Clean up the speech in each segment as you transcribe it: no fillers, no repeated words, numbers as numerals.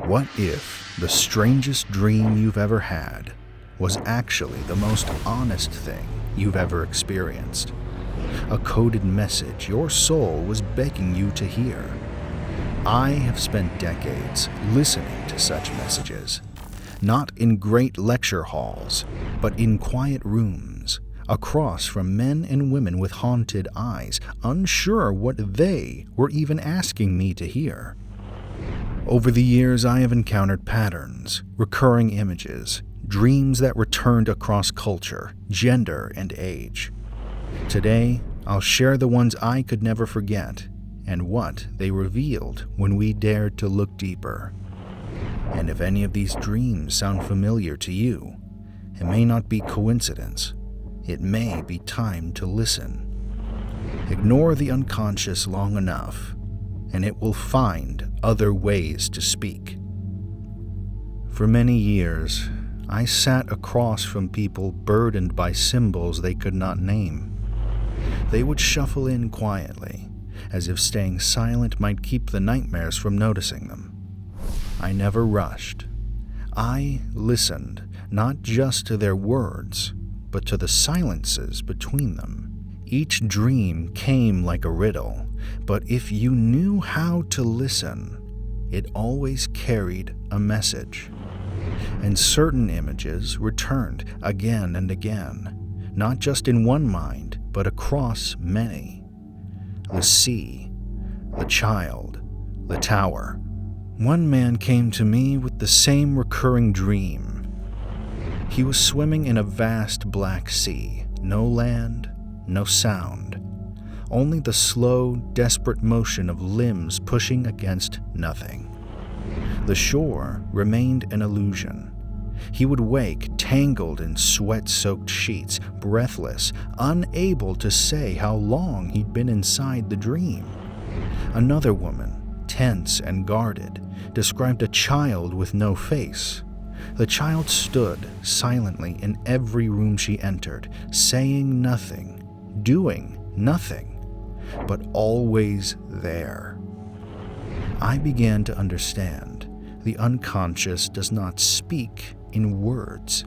What if the strangest dream you've ever had was actually the most honest thing you've ever experienced? A coded message your soul was begging you to hear. I have spent decades listening to such messages, not in great lecture halls, but in quiet rooms, across from men and women with haunted eyes, unsure what they were even asking me to hear. Over the years, I have encountered patterns, recurring images, dreams that returned across culture, gender, and age. Today, I'll share the ones I could never forget and what they revealed when we dared to look deeper. And if any of these dreams sound familiar to you, it may not be coincidence. It may be time to listen. Ignore the unconscious long enough, and it will find other ways to speak. For many years, I sat across from people burdened by symbols they could not name. They would shuffle in quietly, as if staying silent might keep the nightmares from noticing them. I never rushed. I listened, not just to their words, but to the silences between them. Each dream came like a riddle, but if you knew how to listen, it always carried a message. And certain images returned again and again, not just in one mind, but across many. The sea, the child, the tower. One man came to me with the same recurring dream. He was swimming in a vast black sea, no land, no sound, only the slow, desperate motion of limbs pushing against nothing. The shore remained an illusion. He would wake tangled in sweat-soaked sheets, breathless, unable to say how long he'd been inside the dream. Another woman, tense and guarded, described a child with no face. The child stood silently in every room she entered, saying nothing, doing nothing, but always there. I began to understand. The unconscious does not speak in words.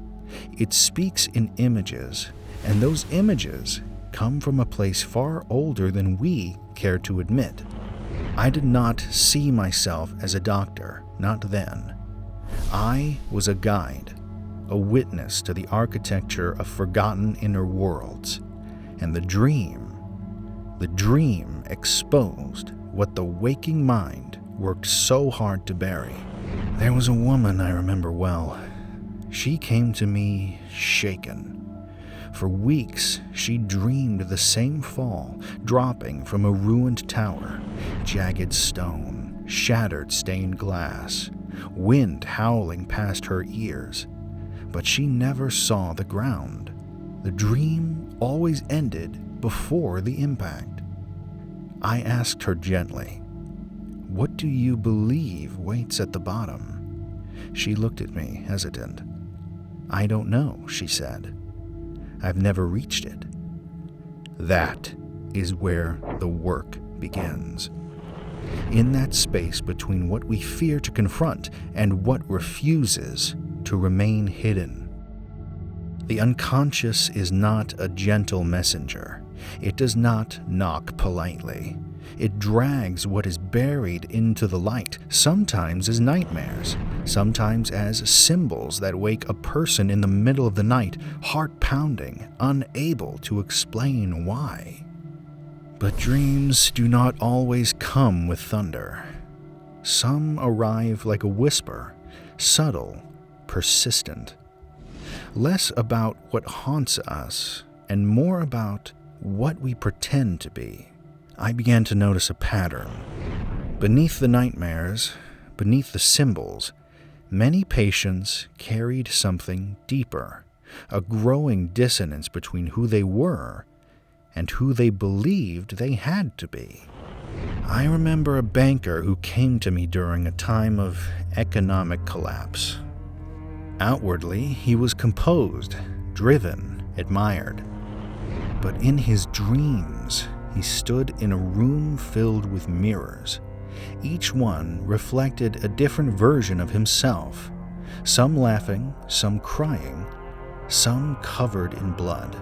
It speaks in images, and those images come from a place far older than we care to admit. I did not see myself as a doctor, not then. I was a guide, a witness to the architecture of forgotten inner worlds, and the dream exposed what the waking mind worked so hard to bury. There was a woman I remember well. She came to me shaken. For weeks, she dreamed the same fall, dropping from a ruined tower, jagged stone, shattered stained glass, wind howling past her ears. But she never saw the ground. The dream always ended before the impact. I asked her gently, "What do you believe waits at the bottom?" She looked at me, hesitant. "I don't know," she said. "I've never reached it." That is where the work begins. In that space between what we fear to confront and what refuses to remain hidden. The unconscious is not a gentle messenger. It does not knock politely. It drags what is buried into the light, sometimes as nightmares, sometimes as symbols that wake a person in the middle of the night, heart pounding, unable to explain why. But dreams do not always come with thunder. Some arrive like a whisper, subtle, persistent. Less about what haunts us and more about what we pretend to be. I began to notice a pattern. Beneath the nightmares, beneath the symbols, many patients carried something deeper, a growing dissonance between who they were and who they believed they had to be. I remember a banker who came to me during a time of economic collapse. Outwardly, he was composed, driven, admired. But in his dreams, he stood in a room filled with mirrors, Each one reflected a different version of himself, some laughing, some crying, some covered in blood.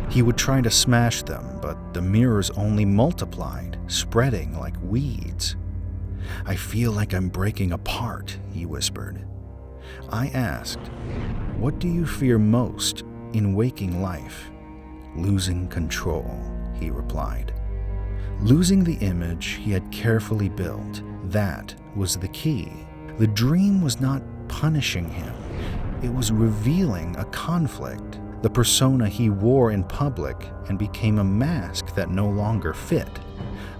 He would try to smash them, but the mirrors only multiplied, spreading like weeds. "I feel like I'm breaking apart," he whispered. I asked, "What do you fear most in waking life?" "Losing control," he replied. Losing the image he had carefully built, that was the key. The dream was not punishing him. It was revealing a conflict, the persona he wore in public and became a mask that no longer fit.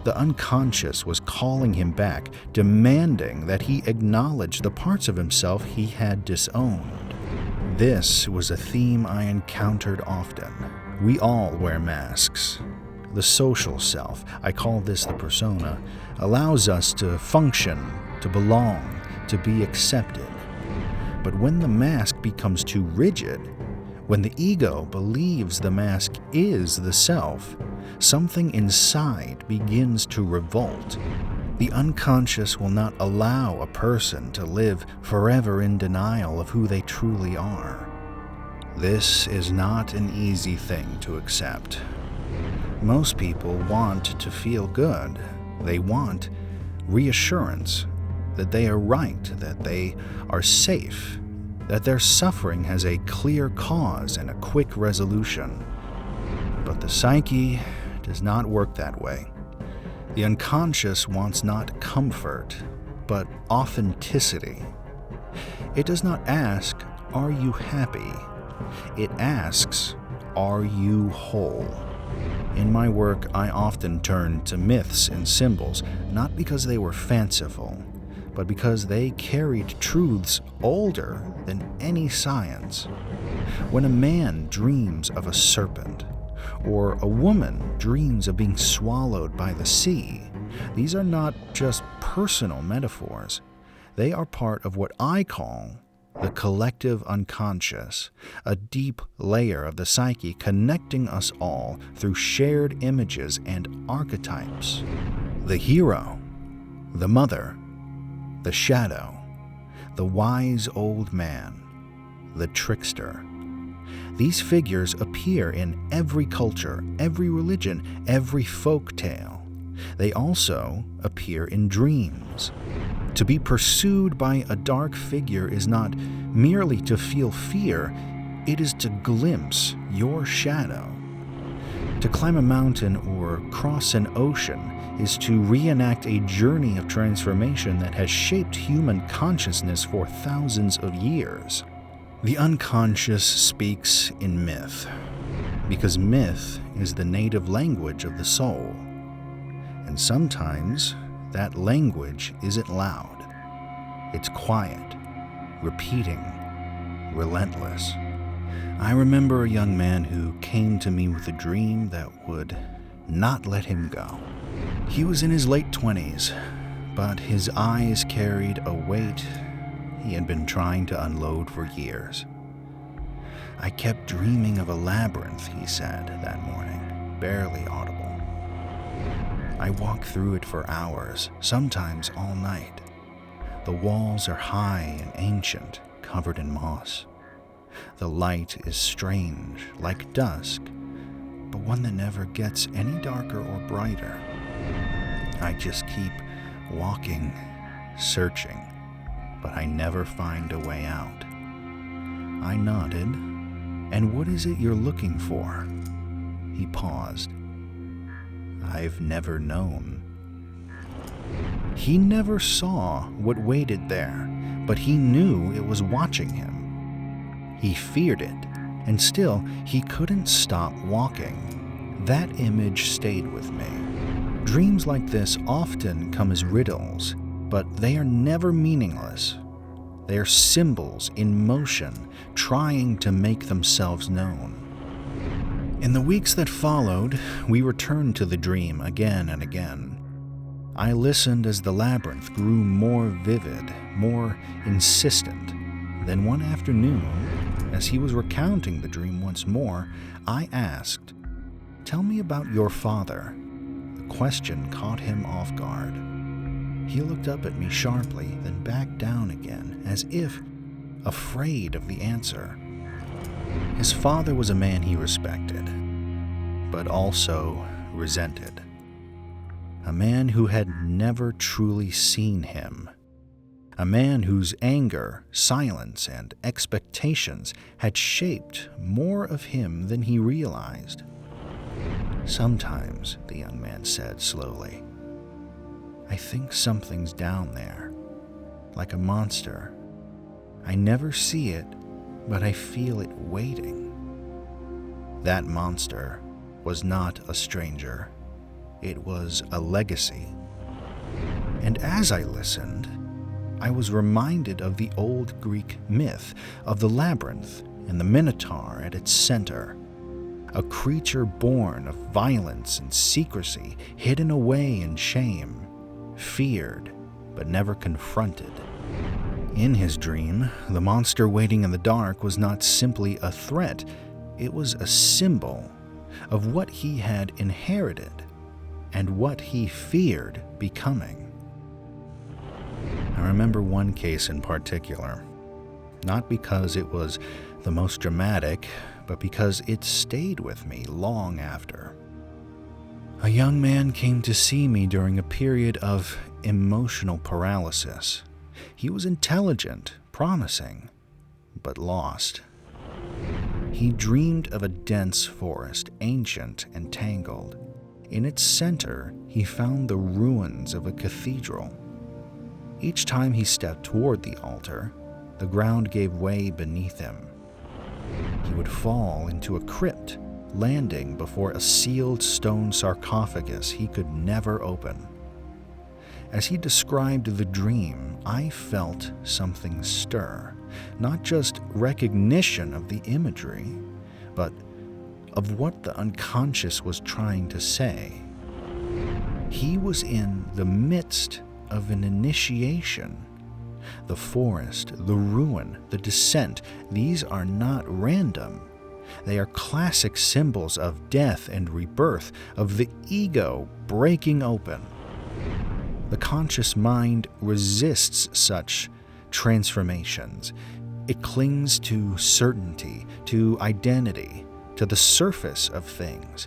The unconscious was calling him back, demanding that he acknowledge the parts of himself he had disowned. This was a theme I encountered often. We all wear masks. The social self, I call this the persona, allows us to function, to belong, to be accepted. But when the mask becomes too rigid, when the ego believes the mask is the self, something inside begins to revolt. The unconscious will not allow a person to live forever in denial of who they truly are. This is not an easy thing to accept. Most people want to feel good. They want reassurance that they are right, that they are safe, that their suffering has a clear cause and a quick resolution. But the psyche does not work that way. The unconscious wants not comfort, but authenticity. It does not ask, "Are you happy?" It asks, "Are you whole?" In my work, I often turn to myths and symbols, not because they were fanciful, but because they carried truths older than any science. When a man dreams of a serpent, or a woman dreams of being swallowed by the sea, these are not just personal metaphors. They are part of what I call the collective unconscious, a deep layer of the psyche connecting us all through shared images and archetypes. The hero, the mother, the shadow, the wise old man, the trickster. These figures appear in every culture, every religion, every folk tale. They also appear in dreams. To be pursued by a dark figure is not merely to feel fear, it is to glimpse your shadow. To climb a mountain or cross an ocean is to reenact a journey of transformation that has shaped human consciousness for thousands of years. The unconscious speaks in myth, because myth is the native language of the soul. And sometimes that language isn't loud. It's quiet, repeating, relentless. I remember a young man who came to me with a dream that would not let him go. He was in his late 20s, but his eyes carried a weight he had been trying to unload for years. "I kept dreaming of a labyrinth," he said that morning, barely audible. "I walked through it for hours, sometimes all night. The walls are high and ancient, covered in moss. The light is strange, like dusk, but one that never gets any darker or brighter. I just keep walking, searching, but I never find a way out." I nodded. "And what is it you're looking for?" He paused. "I've never known." He never saw what waited there, but he knew it was watching him. He feared it, and still he couldn't stop walking. That image stayed with me. Dreams like this often come as riddles, but they are never meaningless. They are symbols in motion, trying to make themselves known. In the weeks that followed, we returned to the dream again and again. I listened as the labyrinth grew more vivid, more insistent. Then one afternoon, as he was recounting the dream once more, I asked, "Tell me about your father." The question caught him off guard. He looked up at me sharply, then back down again, as if afraid of the answer. His father was a man he respected, but also resented. A man who had never truly seen him. A man whose anger, silence, and expectations had shaped more of him than he realized. "Sometimes," the young man said slowly, "I think something's down there, like a monster. I never see it, but I feel it waiting." That monster was not a stranger. It was a legacy. And as I listened, I was reminded of the old Greek myth of the labyrinth and the Minotaur at its center. A creature born of violence and secrecy, hidden away in shame, feared but never confronted. In his dream, the monster waiting in the dark was not simply a threat, it was a symbol of what he had inherited and what he feared becoming. I remember one case in particular, not because it was the most dramatic, but because it stayed with me long after. A young man came to see me during a period of emotional paralysis. He was intelligent, promising, but lost. He dreamed of a dense forest, ancient and tangled. In its center, he found the ruins of a cathedral. Each time he stepped toward the altar, the ground gave way beneath him. He would fall into a crypt, landing before a sealed stone sarcophagus he could never open. As he described the dream, I felt something stir, not just recognition of the imagery, but of what the unconscious was trying to say. He was in the midst of an initiation. The forest, the ruin, the descent, these are not random. They are classic symbols of death and rebirth, of the ego breaking open. The conscious mind resists such transformations. It clings to certainty, to identity, to the surface of things.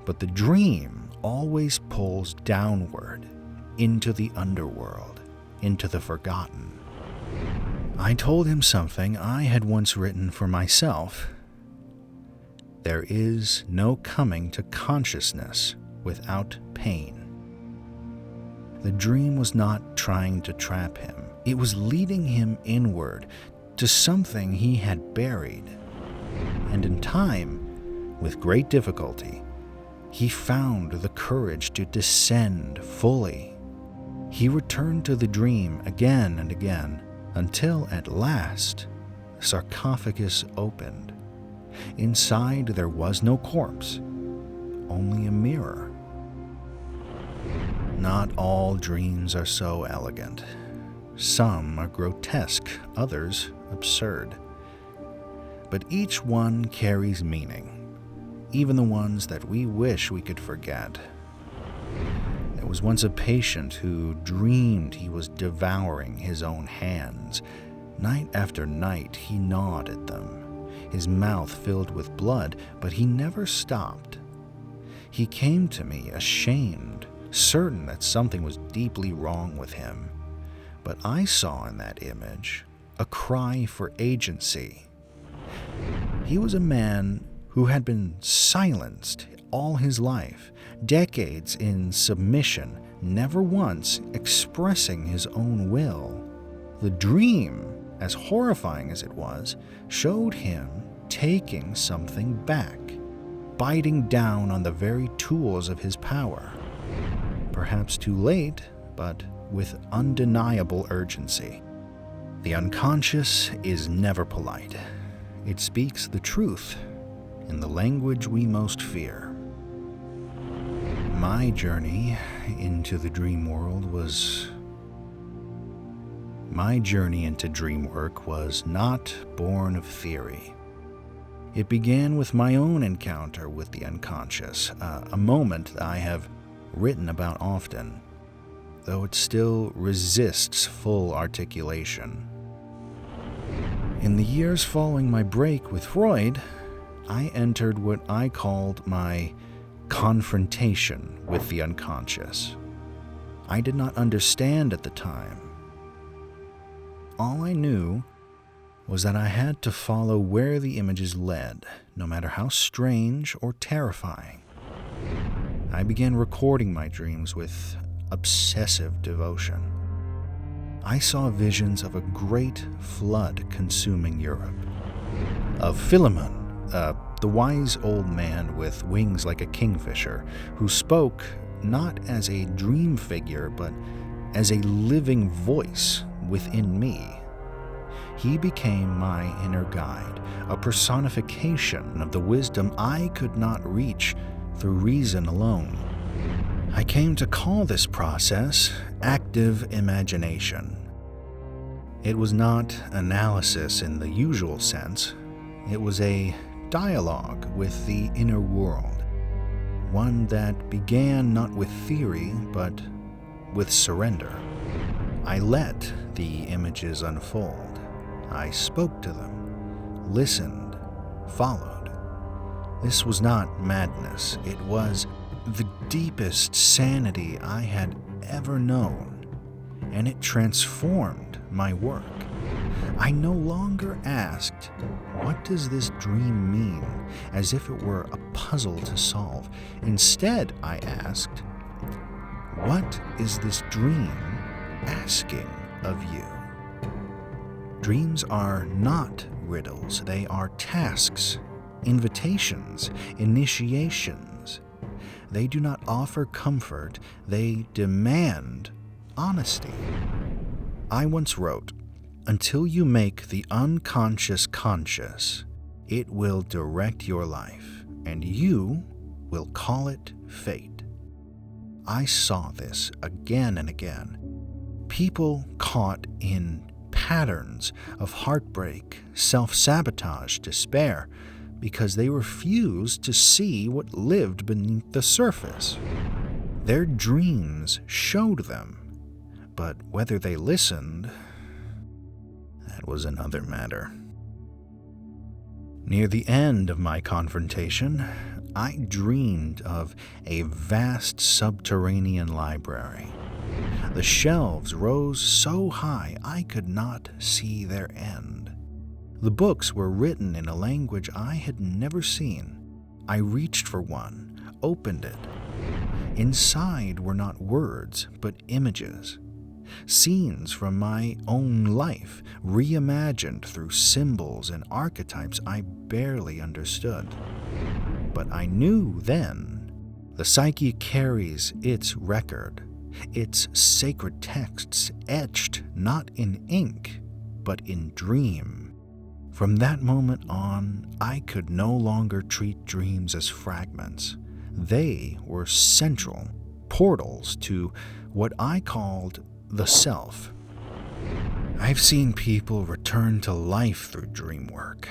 But the dream always pulls downward, into the underworld, into the forgotten. I told him something I had once written for myself. There is no coming to consciousness without pain. The dream was not trying to trap him. It was leading him inward to something he had buried. And in time, with great difficulty, he found the courage to descend fully. He returned to the dream again and again, until at last the sarcophagus opened. Inside there was no corpse, only a mirror. Not all dreams are so elegant. Some are grotesque, others absurd. But each one carries meaning, even the ones that we wish we could forget. There was once a patient who dreamed he was devouring his own hands. Night after night he gnawed at them, his mouth filled with blood, but he never stopped. He came to me ashamed, certain that something was deeply wrong with him. But I saw in that image a cry for agency. He was a man who had been silenced all his life, decades in submission, never once expressing his own will. The dream, as horrifying as it was, showed him taking something back, biting down on the very tools of his power. Perhaps too late, but with undeniable urgency. The unconscious is never polite. It speaks the truth in the language we most fear. My journey into dream work was not born of theory. It began with my own encounter with the unconscious, a moment I have written about often. though it still resists full articulation. In the years following my break with Freud, I entered what I called my confrontation with the unconscious. I did not understand at the time. All I knew was that I had to follow where the images led, no matter how strange or terrifying. I began recording my dreams with obsessive devotion. I saw visions of a great flood consuming Europe, of Philemon, the wise old man with wings like a kingfisher, who spoke not as a dream figure, but as a living voice within me. He became my inner guide, a personification of the wisdom I could not reach through reason alone. I came to call this process active imagination. It was not analysis in the usual sense. It was a dialogue with the inner world, one that began not with theory, but with surrender. I let the images unfold. I spoke to them, listened, followed. This was not madness. It was the deepest sanity I had ever known, and it transformed my work. I no longer asked, "What does this dream mean?" as if it were a puzzle to solve. Instead, I asked, "What is this dream asking of you?" Dreams are not riddles. They are tasks, invitations, initiations. They do not offer comfort. They demand honesty. I once wrote, "Until you make the unconscious conscious, it will direct your life, and you will call it fate." I saw this again and again. People caught in patterns of heartbreak, self-sabotage, despair, because they refused to see what lived beneath the surface. Their dreams showed them, but whether they listened, that was another matter. Near the end of my confrontation, I dreamed of a vast subterranean library. The shelves rose so high I could not see their end. The books were written in a language I had never seen. I reached for one, opened it. Inside were not words, but images. Scenes from my own life, reimagined through symbols and archetypes I barely understood. But I knew then, the psyche carries its record, its sacred texts etched not in ink, but in dream. From that moment on, I could no longer treat dreams as fragments. They were central portals to what I called the self. I've seen people return to life through dream work.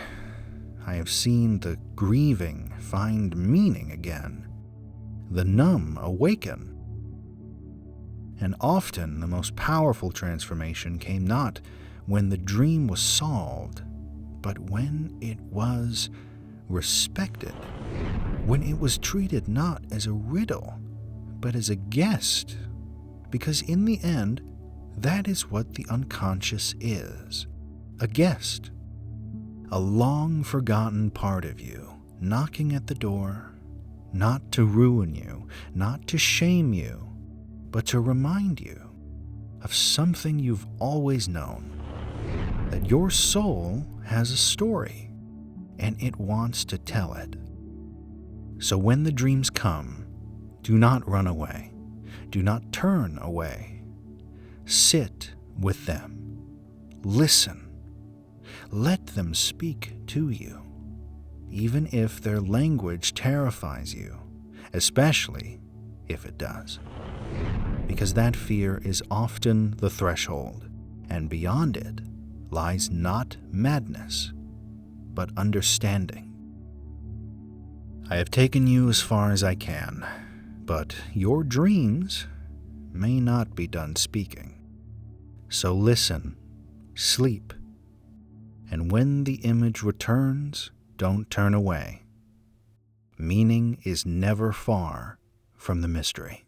I have seen the grieving find meaning again, the numb awaken. And often the most powerful transformation came not when the dream was solved, but when it was respected, when it was treated not as a riddle, but as a guest. Because in the end, that is what the unconscious is, a guest, a long-forgotten part of you, knocking at the door, not to ruin you, not to shame you, but to remind you of something you've always known, that your soul has a story, and it wants to tell it. So when the dreams come, do not run away. Do not turn away. Sit with them. Listen. Let them speak to you, even if their language terrifies you, especially if it does. Because that fear is often the threshold, and beyond it lies not madness, but understanding. I have taken you as far as I can, but your dreams may not be done speaking. So listen, sleep, and when the image returns, don't turn away. Meaning is never far from the mystery.